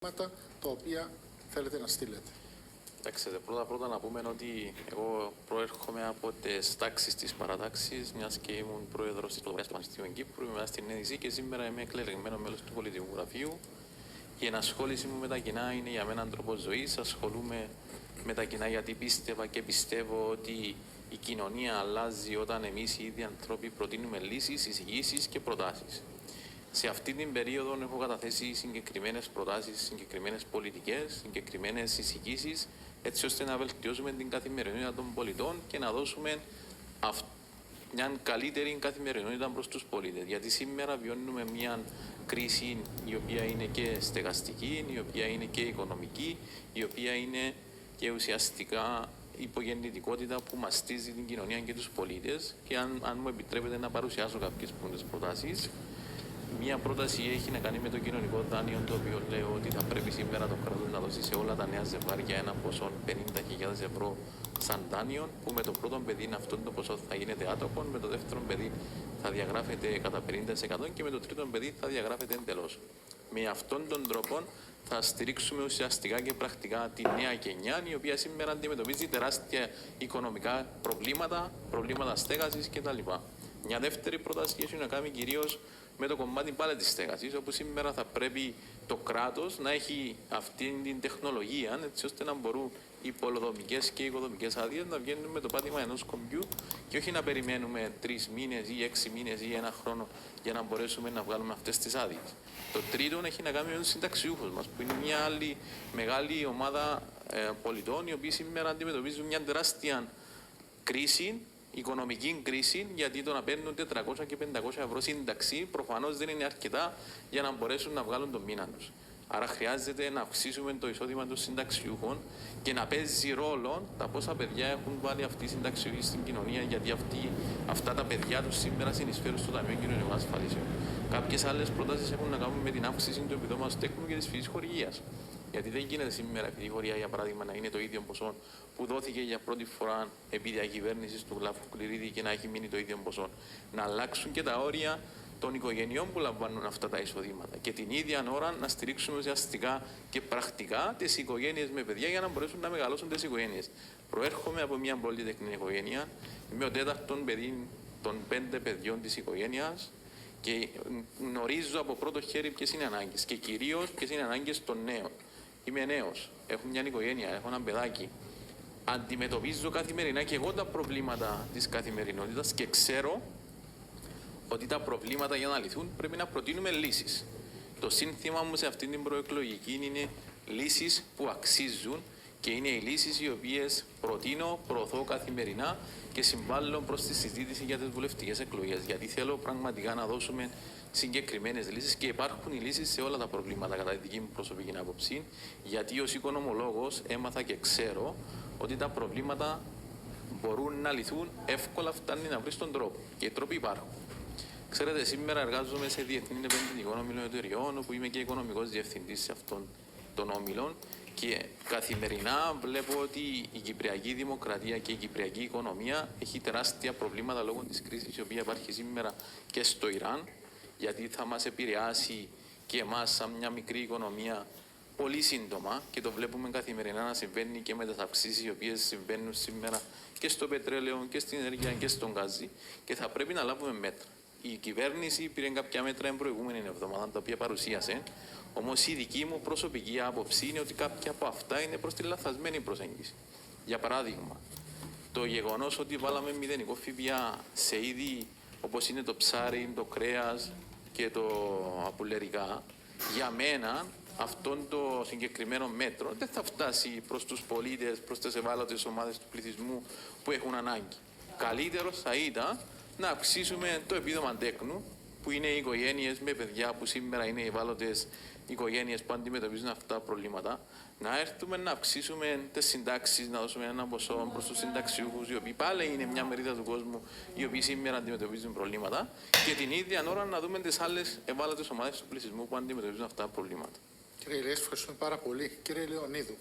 τα οποία θέλετε να στείλετε. Εντάξει, πρώτα να πούμε ότι εγώ προέρχομαι από τις τάξεις της παρατάξης, μιας και ήμουν πρόεδρος της Πλατείας του Πανεπιστημίου Κύπρου, είμαι στην ΕΔΙΣΗ και σήμερα είμαι εκλεγμένο μέλος του Πολιτικού Γραφείου. Η ενασχόληση μου με τα κοινά είναι για μένα τρόπος ζωής. Ασχολούμαι με τα κοινά γιατί πίστευα και πιστεύω ότι η κοινωνία αλλάζει όταν εμείς οι ίδιοι άνθρωποι προτείνουμε λύσεις, εισηγήσεις και προτάσεις. Σε αυτή την περίοδο έχω καταθέσει συγκεκριμένες προτάσεις, συγκεκριμένες πολιτικές, συγκεκριμένες εισηγήσεις, έτσι ώστε να βελτιώσουμε την καθημερινότητα των πολιτών και να δώσουμε μια καλύτερη καθημερινότητα προς τους πολίτες. Γιατί σήμερα βιώνουμε μια κρίση η οποία είναι και στεγαστική, η οποία είναι και οικονομική, η οποία είναι και ουσιαστικά υπογεννητικότητα που μαστίζει την κοινωνία και τους πολίτες. Και αν μου επιτρέπετε να παρουσιάσω κάποιες προτάσεις. Μία πρόταση έχει να κάνει με το κοινωνικό δάνειο, το οποίο λέω ότι θα πρέπει σήμερα το κράτος να δώσει σε όλα τα νέα ζευγάρια ένα ποσό 50.000 ευρώ σαν δάνειο, που με το πρώτο παιδί αυτό το ποσό θα γίνεται άτομο, με το δεύτερο παιδί θα διαγράφεται κατά 50% και με το τρίτο παιδί θα διαγράφεται εντελώς. Με αυτόν τον τρόπο θα στηρίξουμε ουσιαστικά και πρακτικά τη νέα γενιά, η οποία σήμερα αντιμετωπίζει τεράστια οικονομικά προβλήματα στέγασης κτλ. Μια δεύτερη πρόταση έχει να κάνει κυρίως με το κομμάτι πάλι της στέγασης, όπου σήμερα θα πρέπει το κράτος να έχει αυτή την τεχνολογία, έτσι ώστε να μπορούν οι πολεοδομικές και οι οικοδομικές άδειες να βγαίνουν με το πάτημα ενός κομπιού και όχι να περιμένουμε 3 μήνες ή 6 μήνες ή ένα χρόνο για να μπορέσουμε να βγάλουμε αυτές τις άδειες. Το τρίτο έχει να κάνει με τους συνταξιούχους μας, που είναι μια άλλη μεγάλη ομάδα πολιτών, οι οποίοι σήμερα αντιμετωπίζουν μια τεράστια κρίση, οικονομική κρίση, γιατί το να παίρνουν 400 και 500 ευρώ σύνταξη προφανώς δεν είναι αρκετά για να μπορέσουν να βγάλουν τον μήνα τους. Άρα χρειάζεται να αυξήσουμε το εισόδημα των συνταξιούχων και να παίζει ρόλο τα πόσα παιδιά έχουν βάλει αυτοί οι συνταξιούχοι στην κοινωνία, γιατί αυτά τα παιδιά τους σήμερα συνεισφέρουν στο Ταμείο Κοινωνικών Ασφαλίσεων. Κάποιες άλλες προτάσεις έχουν να κάνουν με την αύξηση του επιδόματος τέκνου και της φυσικής χορηγίας. Γιατί δεν γίνεται σήμερα η χορηγία, για παράδειγμα, να είναι το ίδιο ποσό που δόθηκε για πρώτη φορά επί διακυβέρνησης του Κλαφουκληρίδη και να έχει μείνει το ίδιο ποσό. Να αλλάξουν και τα όρια των οικογενειών που λαμβάνουν αυτά τα εισοδήματα. Και την ίδια ώρα να στηρίξουμε ουσιαστικά και πρακτικά τις οικογένειες με παιδιά για να μπορέσουν να μεγαλώσουν τις οικογένειες. Προέρχομαι από μια πολυτεχνική οικογένεια. Είμαι ο τέταρτον παιδί των 5 παιδιών της οικογένειας. Και γνωρίζω από πρώτο χέρι ποιες είναι οι ανάγκες και κυρίως ποιες είναι οι ανάγκες των νέων. Είμαι νέος, έχω μια οικογένεια, έχω ένα παιδάκι. Αντιμετωπίζω καθημερινά και εγώ τα προβλήματα της καθημερινότητας και ξέρω ότι τα προβλήματα για να λυθούν πρέπει να προτείνουμε λύσεις. Το σύνθημα μου σε αυτήν την προεκλογική είναι λύσεις που αξίζουν και είναι οι λύσεις οι οποίες προωθώ καθημερινά και συμβάλλω προς τη συζήτηση για τις βουλευτικές εκλογές. Γιατί θέλω πραγματικά να δώσουμε συγκεκριμένες λύσεις και υπάρχουν οι λύσεις σε όλα τα προβλήματα, κατά τη δική μου προσωπική άποψη. Γιατί ως οικονομολόγος έμαθα και ξέρω ότι τα προβλήματα μπορούν να λυθούν εύκολα, φτάνει να βρει τον τρόπο. Και οι τρόποι υπάρχουν. Ξέρετε, σήμερα εργάζομαι σε διεθνή επενδυτικών όμιλων εταιριών, όπου είμαι και οικονομικός διευθυντής σε αυτών των όμιλων. Και καθημερινά βλέπω ότι η Κυπριακή Δημοκρατία και η Κυπριακή Οικονομία έχει τεράστια προβλήματα λόγω της κρίσης η οποία υπάρχει σήμερα και στο Ιράν, γιατί θα μας επηρεάσει και εμάς σαν μια μικρή οικονομία πολύ σύντομα και το βλέπουμε καθημερινά να συμβαίνει και με τις αυξήσεις οι οποίες συμβαίνουν σήμερα και στο πετρέλαιο και στην ενέργεια και στον γκάζι και θα πρέπει να λάβουμε μέτρα. Η κυβέρνηση πήρε κάποια μέτρα την προηγούμενη εβδομάδα, τα οποία παρουσίασε. Όμως η δική μου προσωπική άποψη είναι ότι κάποια από αυτά είναι προς τη λαθασμένη προσέγγιση. Για παράδειγμα, το γεγονός ότι βάλαμε μηδενικό ΦΠΑ σε είδη όπως είναι το ψάρι, το κρέας και το πουλερικά, για μένα αυτόν το συγκεκριμένο μέτρο δεν θα φτάσει προς τους πολίτες, προς τις ευάλωτες ομάδες του πληθυσμού που έχουν ανάγκη. Καλύτερο θα ήταν να αυξήσουμε το επίδομα τέκνου, που είναι οι οικογένειες με παιδιά που σήμερα είναι οι ευάλωτες οικογένειες που αντιμετωπίζουν αυτά τα προβλήματα, να έρθουμε να αυξήσουμε τις συντάξεις, να δώσουμε ένα ποσό προς τους συνταξιούχους, οι οποίοι πάλι είναι μια μερίδα του κόσμου, οι οποίοι σήμερα αντιμετωπίζουν προβλήματα, και την ίδια ώρα να δούμε τις άλλες ευάλωτες ομάδες του πληθυσμού που αντιμετωπίζουν αυτά τα προβλήματα. Κύριε Ηλίας, ευχαριστούμε πάρα πολύ. Κύριε Λεωνίδου.